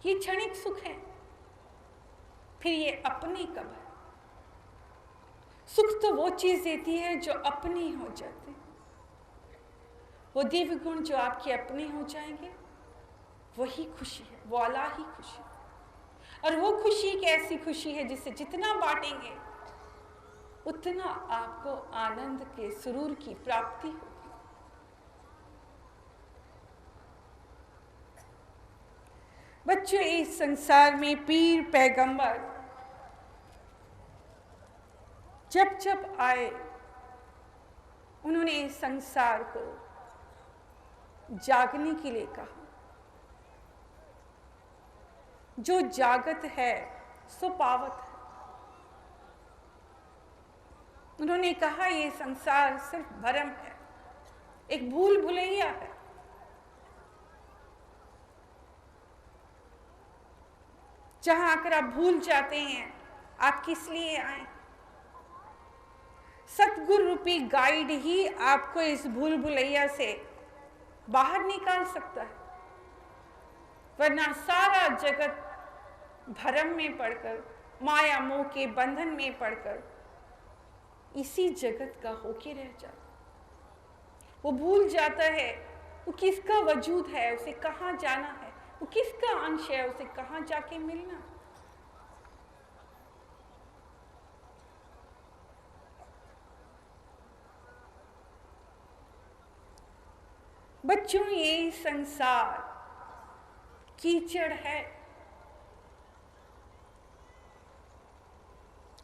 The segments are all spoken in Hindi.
ये क्षणिक सुख है, फिर ये अपनी कब है? सुख तो वो चीज देती है जो अपनी हो जाती है। वो दिव्य गुण जो आपके अपने हो जाएंगे, वही खुशी है, वो अला ही खुशी। और वो खुशी एक ऐसी खुशी है जिसे जितना बांटेंगे उतना आपको आनंद के सुरूर की प्राप्ति होगी। बच्चों, इस संसार में पीर पैगंबर जब जब आए, उन्होंने इस संसार को जागने के लिए कहा। जो जागत है सो पावत है। उन्होंने कहा ये संसार सिर्फ भ्रम है, एक भूल भुलैया है। जहां आकर आप भूल जाते हैं आप किस लिए आए। सतगुरु रूपी गाइड ही आपको इस भूल भुलैया से बाहर निकाल सकता है, वरना सारा जगत भ्रम में पड़कर, माया मोह के बंधन में पड़कर इसी जगत का होके रह जाता। वो भूल जाता है वो किसका वजूद है, उसे कहाँ जाना है, वो किसका अंश है, उसे कहाँ जाके मिलना। बच्चों, ये संसार कीचड़ है।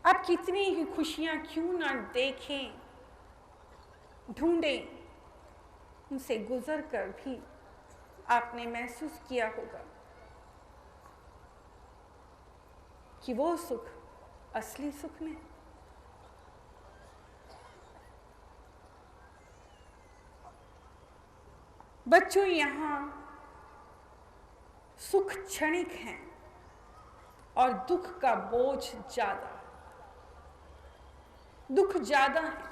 आप कितनी ही खुशियां क्यों ना देखें, ढूंढें, उनसे गुजर कर भी आपने महसूस किया होगा कि वो सुख असली सुख नहीं। बच्चों, यहां सुख क्षणिक है और दुख का बोझ ज्यादा, दुख ज्यादा है।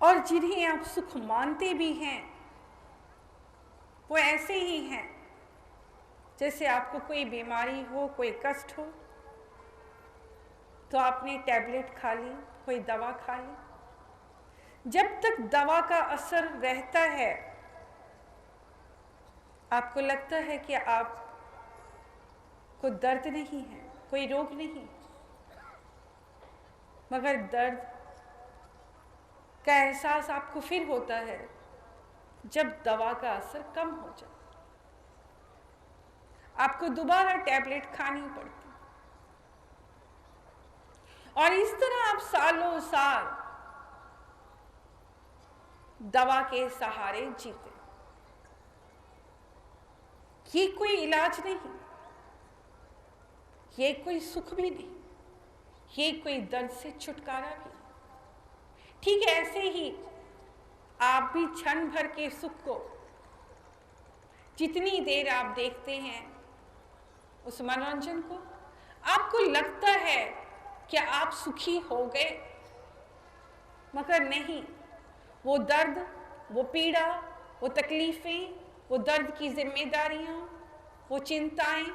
और जिन्हें आप सुख मानते भी हैं वो ऐसे ही हैं जैसे आपको कोई बीमारी हो, कोई कष्ट हो तो आपने टैबलेट खा ली, कोई दवा खा ली। जब तक दवा का असर रहता है आपको लगता है कि आपको दर्द नहीं है, कोई रोग नहीं, मगर दर्द का एहसास आपको फिर होता है जब दवा का असर कम हो जाए, आपको दोबारा टैबलेट खानी पड़ती। और इस तरह आप सालों साल दवा के सहारे जीते। ये कोई इलाज नहीं, ये कोई सुख भी नहीं, ये कोई दर्द से छुटकारा भी नहीं। ठीक ऐसे ही आप भी क्षण भर के सुख को जितनी देर आप देखते हैं, उस मनोरंजन को, आपको लगता है कि आप सुखी हो गए, मगर नहीं। वो दर्द, वो पीड़ा, वो तकलीफें, वो दर्द की जिम्मेदारियां, वो चिंताएं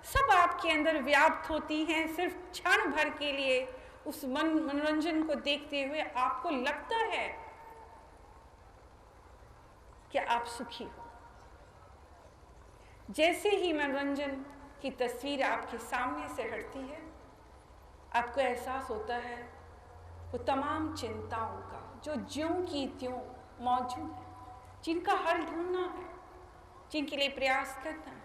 सब आपके अंदर व्याप्त होती हैं सिर्फ क्षण भर के लिए। उस मनोरंजन को देखते हुए आपको लगता है कि आप सुखी हो। जैसे ही मनोरंजन की तस्वीर आपके सामने से हटती है आपको एहसास होता है वो तमाम चिंताओं का जो ज्यों की त्यों मौजूद है, जिनका हल ढूंढना है, जिनके लिए प्रयास करना है,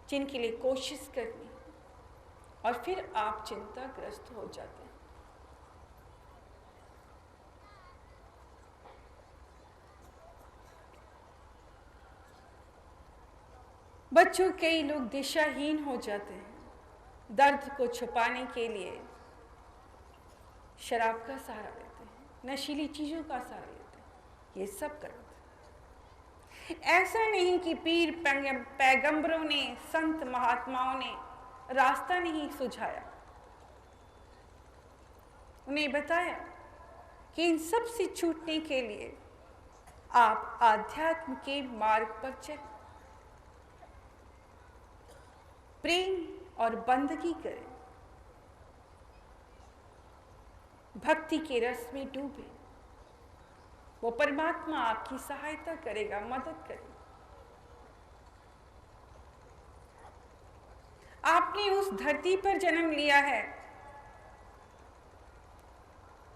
जिनके लिए कोशिश करनी है, और फिर आप चिंताग्रस्त हो जाते हैं। बच्चों, कई लोग दिशाहीन हो जाते हैं, दर्द को छुपाने के लिए शराब का सहारा लेते हैं, नशीली चीज़ों का सहारा लेते हैं, ये सब करते हैं। ऐसा नहीं कि पीर पैगंबरों ने, संत महात्माओं ने रास्ता नहीं सुझाया, उन्हें बताया कि इन सब से छूटने के लिए आप आध्यात्म के मार्ग पर चलें, प्रेम और बंदगी करें, भक्ति के रस में डूबे। वो परमात्मा आपकी सहायता करेगा, मदद करेगा। आपने उस धरती पर जन्म लिया है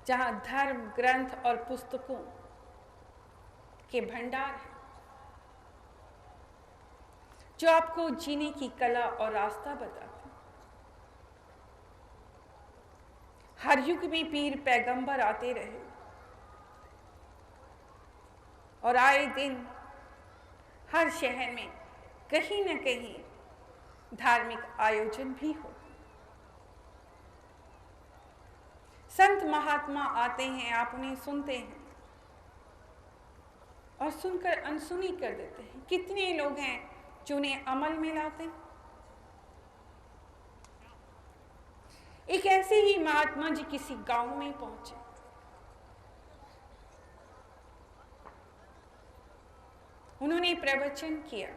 जहां धर्म, ग्रंथ और पुस्तकों के भंडार है, जो आपको जीने की कला और रास्ता बताते हैं। हर युग में पीर पैगंबर आते रहे और आए दिन हर शहर में कहीं न कहीं धार्मिक आयोजन भी हो। संत महात्मा आते हैं, आप उन्हें सुनते हैं और सुनकर अनसुनी कर देते हैं। कितने लोग हैं जो उन्हें अमल में लाते हैं। एक ऐसे ही महात्मा जी किसी गांव में पहुंचे। उन्होंने प्रवचन किया।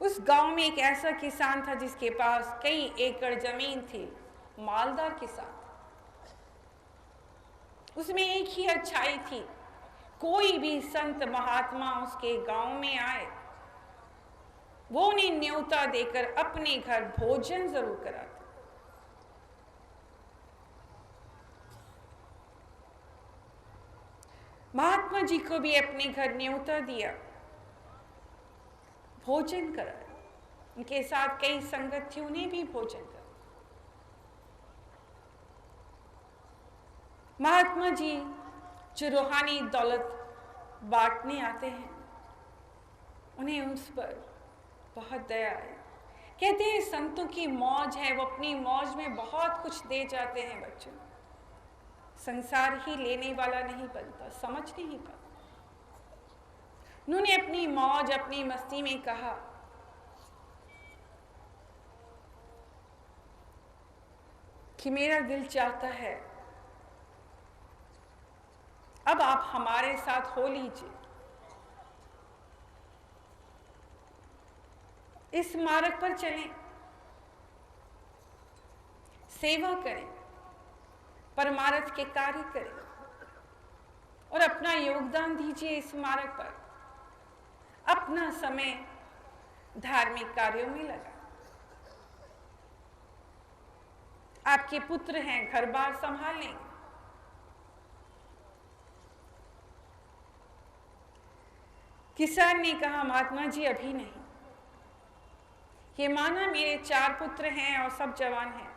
उस गांव में एक ऐसा किसान था जिसके पास कई एकड़ जमीन थी, मालदार किसान। उसमें एक ही अच्छाई थी, कोई भी संत महात्मा उसके गांव में आए, वो उन्हें न्योता देकर अपने घर भोजन जरूर कराते। महात्मा जी को भी अपने घर न्योता दिया, भोजन कराया। उनके साथ कई संगतियों ने भी भोजन कराया। महात्मा जी जो रूहानी दौलत बांटने आते हैं, उन्हें उस पर बहुत दया है। कहते हैं संतों की मौज है, वो अपनी मौज में बहुत कुछ दे जाते हैं बच्चों। संसार ही लेने वाला नहीं बनता, समझ नहीं पाता। उन्होंने अपनी मौज, अपनी मस्ती में कहा कि मेरा दिल चाहता है अब आप हमारे साथ हो लीजिए, इस मार्ग पर चलें, सेवा करें, परमार्थ के कार्य करें और अपना योगदान दीजिए इस मार्ग पर। अपना समय धार्मिक कार्यों में लगा। आपके पुत्र हैं, घर बार संभाल लेंगे। किसान ने कहा महात्मा जी अभी नहीं, ये माना मेरे 4 पुत्र हैं और सब जवान हैं,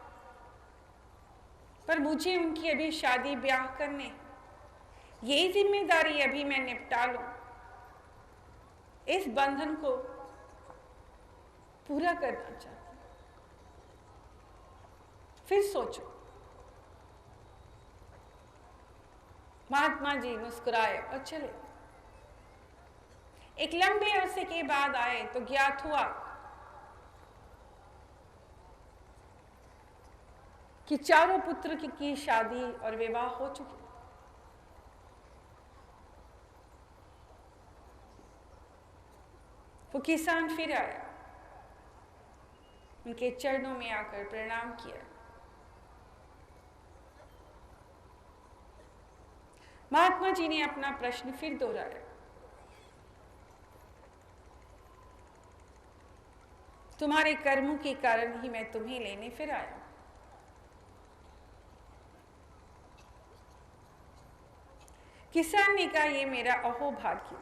पर मुझे उनकी अभी शादी ब्याह करने, ये जिम्मेदारी अभी मैं निपटा लूं, इस बंधन को पूरा करना चाहता हूं, फिर सोचो। महात्मा जी मुस्कुराए और चले। एक लंबे अरसे के बाद आए तो ज्ञात हुआ कि चारों पुत्र की शादी और विवाह हो चुकी। वो किसान फिर आया, उनके चरणों में आकर प्रणाम किया। महात्मा जी ने अपना प्रश्न फिर दोहराया, तुम्हारे कर्मों के कारण ही मैं तुम्हें लेने फिर आया। किसान ने कहा ये मेरा अहोभाग्य,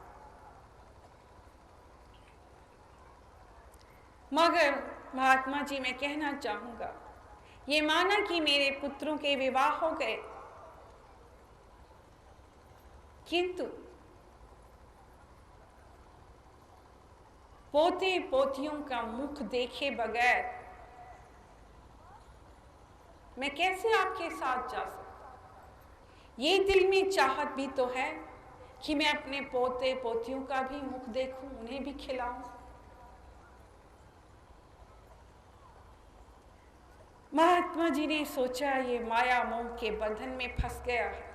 मगर महात्मा जी मैं कहना चाहूंगा, ये माना कि मेरे पुत्रों के विवाह हो गए, किंतु पोते पोतियों का मुख देखे बगैर मैं कैसे आपके साथ जा सकता? ये दिल में चाहत भी तो है कि मैं अपने पोते पोतियों का भी मुख देखूं, उन्हें भी खिलाऊं। महात्मा जी ने सोचा ये माया मोह के बंधन में फंस गया है।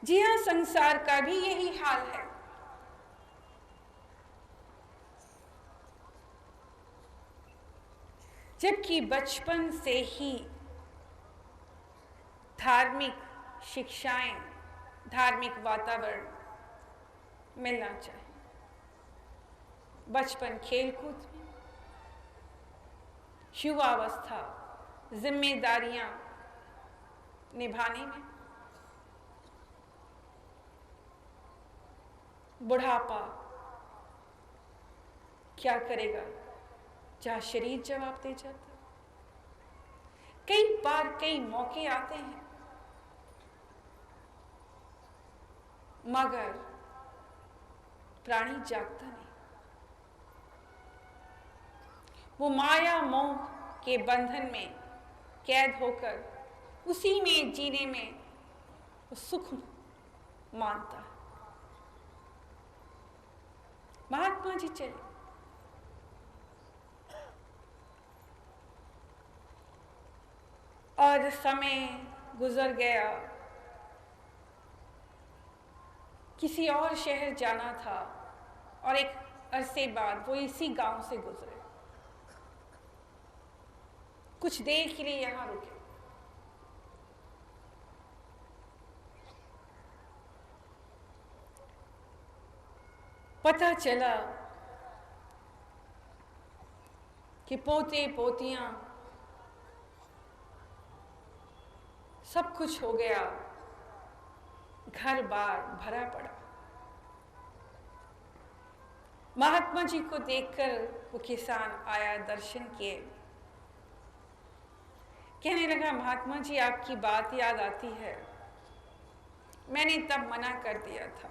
जी हाँ, संसार का भी यही हाल है। जबकि बचपन से ही धार्मिक शिक्षाएं, धार्मिक वातावरण मिलना चाहिए। बचपन खेलकूद में, युवावस्था जिम्मेदारियां निभाने में, बुढ़ापा क्या करेगा जहाँ शरीर जवाब दे जाता। कई बार कई मौके आते हैं, मगर प्राणी जागता नहीं। वो माया मोह के बंधन में कैद होकर उसी में जीने में वो सुख मानता है। महात्मा जी चले, और समय गुजर गया। किसी और शहर जाना था और एक अरसे बाद वो इसी गांव से गुजरे। कुछ देर के लिए यहां रुके। पता चला कि पोते पोतियां सब कुछ हो गया, घर बार भरा पड़ा। महात्मा जी को देखकर वो किसान आया, दर्शन किए, कहने लगा, महात्मा जी आपकी बात याद आती है, मैंने तब मना कर दिया था,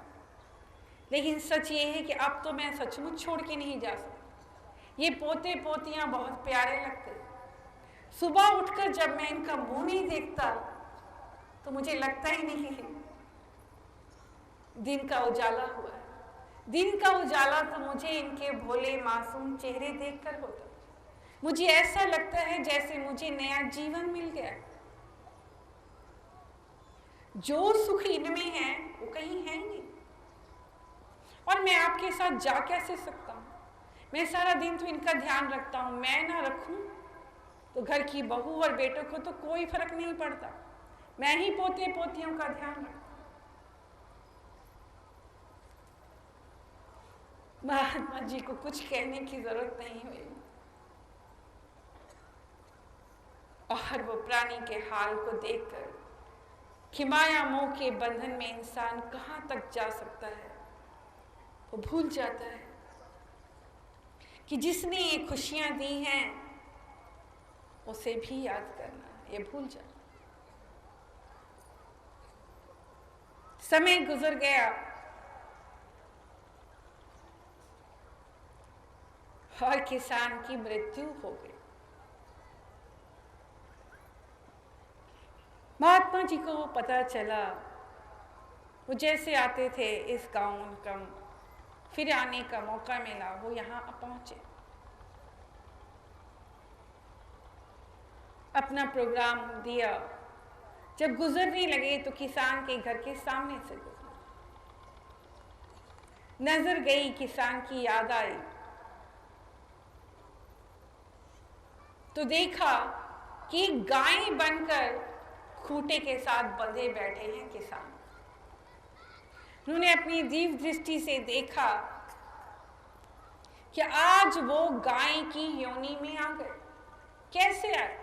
लेकिन सच ये है कि अब तो मैं सचमुच छोड़ के नहीं जा सकती। ये पोते पोतियां बहुत प्यारे लगते। सुबह उठकर जब मैं इनका मुंह नहीं देखता तो मुझे लगता ही नहीं है दिन का उजाला हुआ है। दिन का उजाला तो मुझे इनके भोले मासूम चेहरे देखकर होता। मुझे ऐसा लगता है जैसे मुझे नया जीवन मिल गया। जो सुख इनमें है वो कहीं है नहीं। और मैं आपके साथ जा कैसे सकता हूँ? मैं सारा दिन तो इनका ध्यान रखता हूँ। मैं ना रखूं तो घर की बहू और बेटों को तो कोई फर्क नहीं पड़ता। मैं ही पोते पोतियों का ध्यान रखता। महात्मा जी को कुछ कहने की जरूरत नहीं हुई और वो प्राणी के हाल को देखकर कि माया मोह के बंधन में इंसान कहां तक जा सकता है, वो भूल जाता है कि जिसने ये खुशियां दी हैं उसे भी याद करना, ये भूल जाता। समय गुजर गया और किसान की मृत्यु हो गई। महात्मा जी को पता चला, वो जैसे आते थे इस गांव, उनका फिर आने का मौका मिला, वो यहाँ पहुंचे। अपना प्रोग्राम दिया। जब गुजरने लगे तो किसान के घर के सामने से गुजरे। नजर गई, किसान की याद आई तो देखा कि गाय बनकर खूंटे के साथ बंधे बैठे हैं किसान। उन्होंने अपनी दीर्घ दृष्टि से देखा कि आज वो गाय की योनि में आ गए। कैसे आए?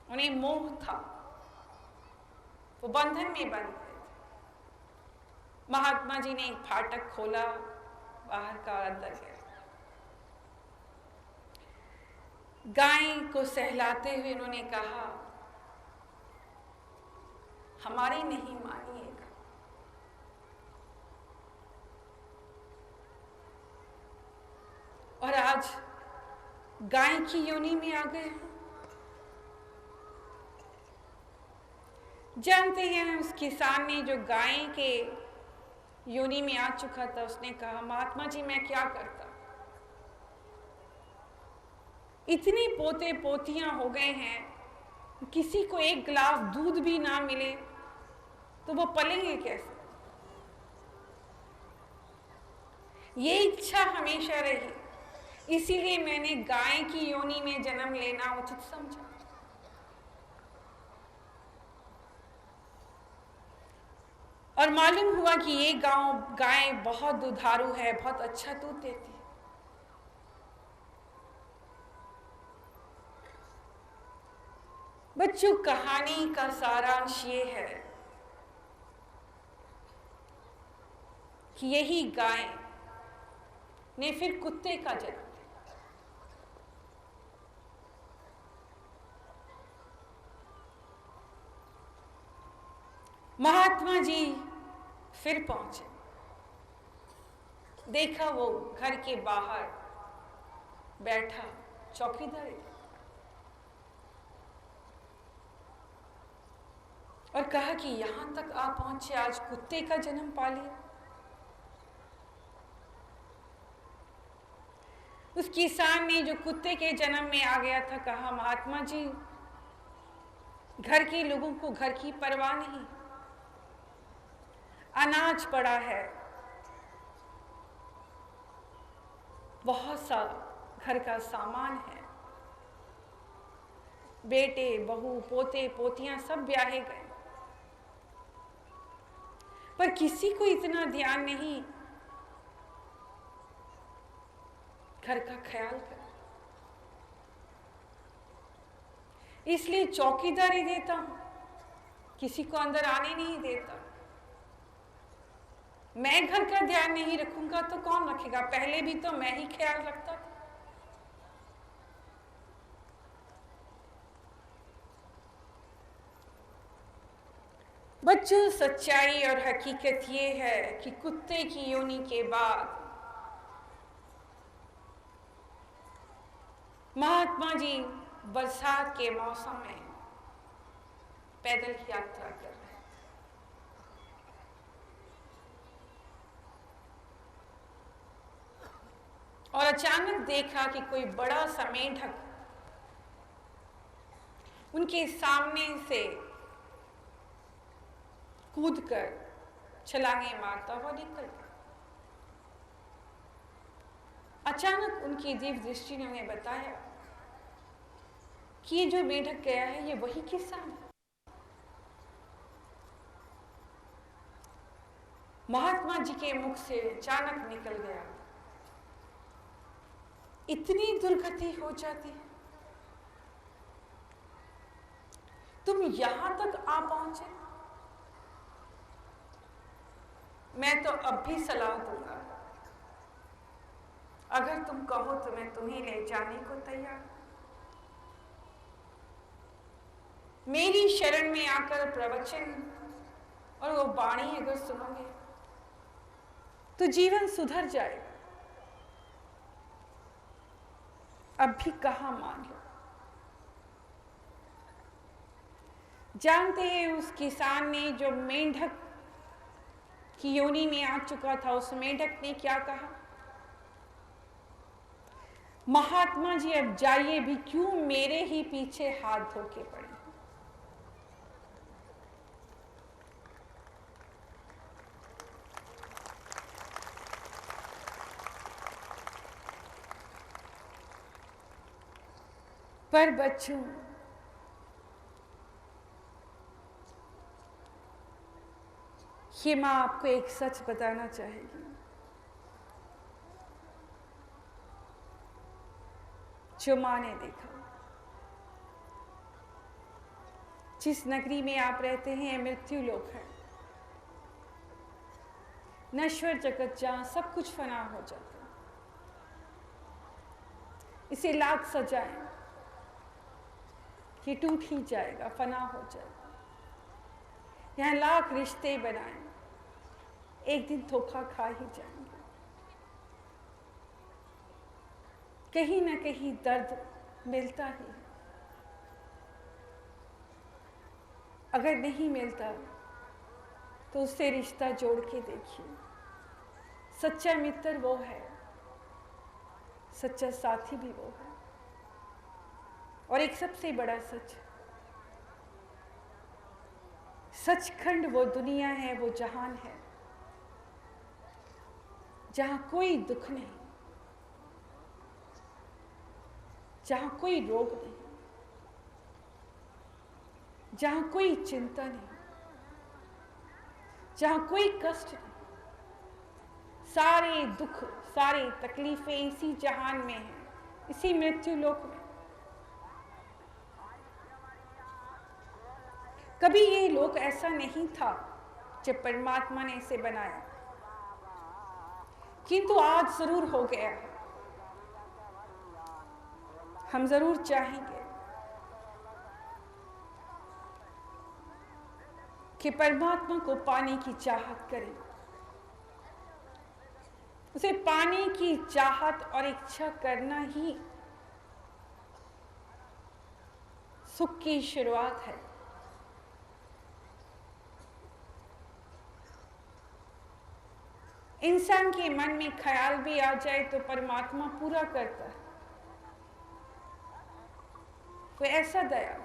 उन्हें मोह था, वो बंधन में बंध गए थे। महात्मा जी ने एक फाटक खोला, बाहर का अंदर गए। गाय को सहलाते हुए उन्होंने कहा, हमारी नहीं मानिएगा, और आज गाय की योनि में आ गए हैं। जानते हैं उस किसान ने जो गाय के योनि में आ चुका था, उसने कहा, महात्मा जी मैं क्या करता, इतने पोते पोतियां हो गए हैं, किसी को एक गिलास दूध भी ना मिले तो वो पलेंगे कैसे? ये इच्छा हमेशा रही, इसीलिए मैंने गाय की योनि में जन्म लेना उचित समझा। और मालूम हुआ कि ये गाय बहुत दुधारू है, बहुत अच्छा दूध देती है। बच्चों, कहानी का सारांश ये है कि यही गाय ने फिर कुत्ते का जन्म दिया। महात्मा जी फिर पहुंचे, देखा वो घर के बाहर बैठा चौकीदार और कहा कि यहां तक आप पहुंचे, आज कुत्ते का जन्म पा लिया। उस किसान ने जो कुत्ते के जन्म में आ गया था कहा, महात्मा जी घर के लोगों को घर की परवाह नहीं, अनाज पड़ा है, बहुत सा घर का सामान है, बेटे बहू पोते पोतियां सब ब्याहे गए, पर किसी को इतना ध्यान नहीं घर का ख्याल कर, इसलिए चौकीदारी देता हूं, किसी को अंदर आने नहीं देता। मैं घर का ध्यान नहीं रखूंगा तो कौन रखेगा? पहले भी तो मैं ही ख्याल रखता था। बच्चों, सच्चाई और हकीकत ये है कि कुत्ते की योनि के बाद महात्मा जी बरसात के मौसम में पैदल यात्रा कर रहे हैं। और अचानक देखा कि कोई बड़ा सा मेंढक उनके सामने से कूदकर छलांगे मारता हुआ निकल गया। अचानक उनकी दिव्य दृष्टि ने उन्हें बताया कि ये जो मेंढक गया है ये वही किसान है। महात्मा जी के मुख से अचानक निकल गया, इतनी दुर्गति हो जाती है, तुम यहां तक आ पहुंचे। मैं तो अब भी सलाह दूंगा, अगर तुम कहो तो मैं तुम्हें ले जाने को तैयार। मेरी शरण में आकर प्रवचन और वो वाणी अगर सुनोगे तो जीवन सुधर जाएगा। अब भी कहां मान लो। जानते हैं उस किसान ने जो मेंढक की योनि में आ चुका था, उस मेंढक ने क्या कहा? महात्मा जी अब जाइए भी क्यों, मेरे ही पीछे हाथ धो के पड़े। पर बच्चों, ये मां आपको एक सच बताना चाहेगी। जो मां ने देखा, जिस नगरी में आप रहते हैं मृत्यु लोक है, नश्वर जगत जहां सब कुछ फना हो जाता है। इसे लाख सजाएं, ये टूट ही जाएगा, फना हो जाएगा। यहां लाख रिश्ते बनाएं, एक दिन धोखा खा ही जाएंगे। कहीं ना कहीं दर्द मिलता ही है, अगर नहीं मिलता तो उससे रिश्ता जोड़ के देखिए। सच्चा मित्र वो है, सच्चा साथी भी वो है। और एक सबसे बड़ा सच, सचखंड वो दुनिया है, वो जहान है जहां कोई दुख नहीं, जहां कोई रोग नहीं, जहां कोई चिंता नहीं, जहां कोई कष्ट नहीं। सारे दुख, सारी तकलीफें इसी जहान में हैं, इसी मृत्यु लोक में। कभी ये लोक ऐसा नहीं था जब परमात्मा ने इसे बनाया, किंतु आज जरूर हो गया है। हम जरूर चाहेंगे कि परमात्मा को पाने की चाहत करें, उसे पाने की चाहत और इच्छा करना ही सुख की शुरुआत है। इंसान के मन में ख्याल भी आ जाए तो परमात्मा पूरा करता है। कोई ऐसा दया,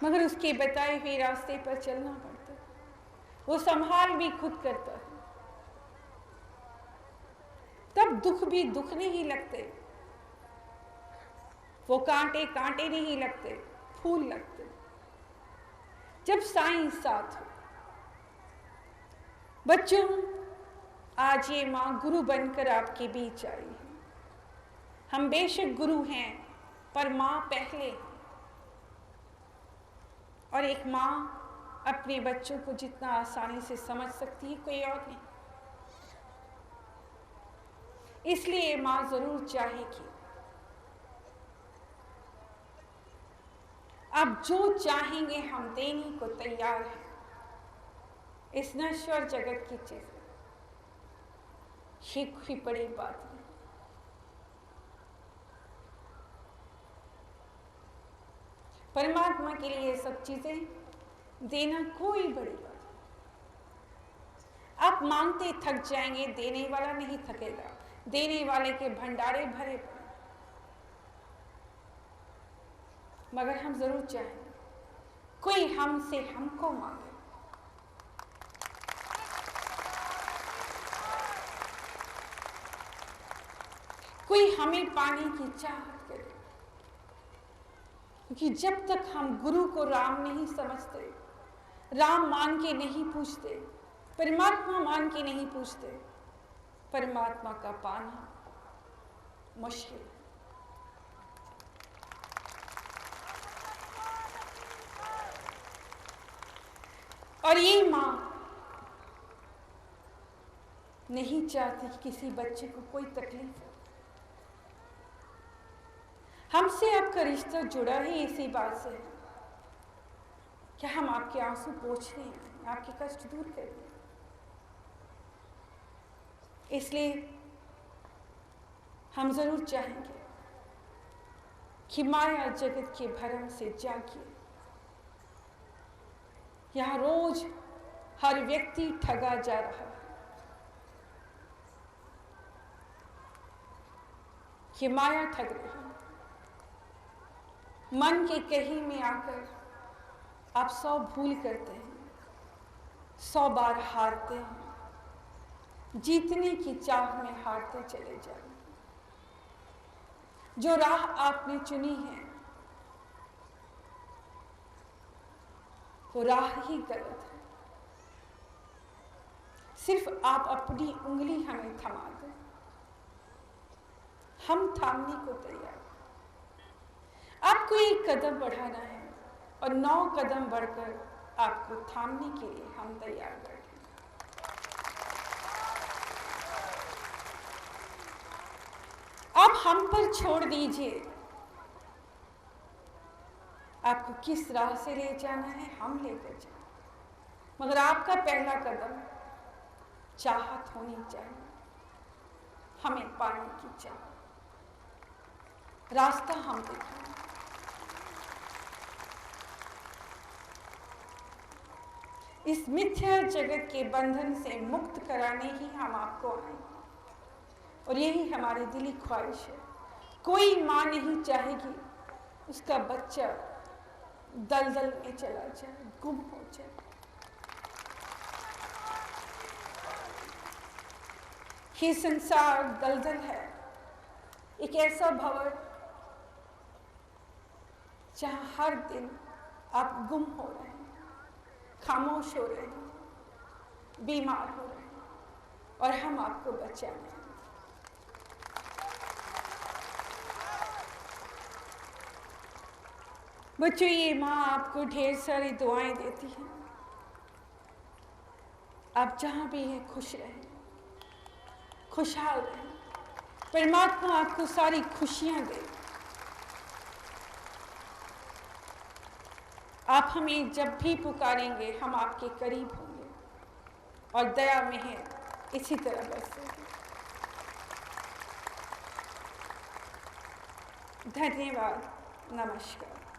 मगर उसके बताए हुए रास्ते पर चलना पड़ता है। वो संभाल भी खुद करता है, तब दुख भी दुख नहीं लगते, वो कांटे कांटे नहीं लगते, फूल लगते। जब साईं साथ हो। बच्चों, आज ये माँ गुरु बनकर आपके बीच आई है। हम बेशक गुरु हैं, पर माँ पहले है। और एक माँ अपने बच्चों को जितना आसानी से समझ सकती है, कोई और नहीं। इसलिए माँ जरूर चाहेगी आप जो चाहेंगे हम देने को तैयार हैं। इस नश्वर जगत की चीज ये कोई बड़ी बात नहीं। परमात्मा के लिए ये सब चीजें देना कोई बड़ी बात नहीं। आप मांगते थक जाएंगे, देने वाला नहीं थकेगा। देने वाले के भंडारे भरे पड़े। मगर हम जरूर चाहेंगे कोई हमसे हमको मांगे। कोई हमें पाने की चाहत करे, क्योंकि जब तक हम गुरु को राम नहीं समझते, राम मान के नहीं पूछते, परमात्मा मान के नहीं पूछते, परमात्मा का पाना मुश्किल। और ये मां नहीं चाहती कि किसी बच्चे को कोई तकलीफ हो। हमसे आपका रिश्ता जुड़ा ही इसी बात से है कि हम आपके आंसू पोंछने आए, आपके कष्ट दूर करें। इसलिए हम जरूर चाहेंगे कि माया जगत के भरम से जागिए। यहां रोज हर व्यक्ति ठगा जा रहा है। ये माया ठग रही है। मन के कहीं में आकर आप 100 भूल करते हैं, 100 बार हारते हैं, जीतने की चाह में हारते चले जाए। जो राह आपने चुनी है वो राह ही गलत है। सिर्फ आप अपनी उंगली हमें थमा दें, हम थामने को तैयार। आपको एक कदम बढ़ाना है और 9 कदम बढ़कर आपको थामने के लिए हम तैयार बैठे। अब हम पर छोड़ दीजिए, आपको किस राह से ले जाना है हम लेकर जाए। मगर आपका पहला कदम चाहत होनी चाहिए, हमें पाने की चाहत। रास्ता हम देखेंगे। इस मिथ्या जगत के बंधन से मुक्त कराने ही हम आपको आए, और यही हमारी दिली ख्वाहिश है। कोई माँ नहीं चाहेगी उसका बच्चा दलदल में चला जाए, गुम हो जाए। ये संसार दलदल है, एक ऐसा भंवर जहां हर दिन आप गुम हो रहे हैं, खामोश हो रहे हैं, बीमार हो रहे हैं, और हम आपको बचाने। बच्चों, ये माँ आपको ढेर सारी दुआएं देती है। आप जहां भी हैं खुश रहें, खुशहाल रहें। परमात्मा आपको सारी खुशियां दे। आप हमें जब भी पुकारेंगे हम आपके करीब होंगे और दया मेहर इसी तरह बरसेगी। धन्यवाद। नमस्कार।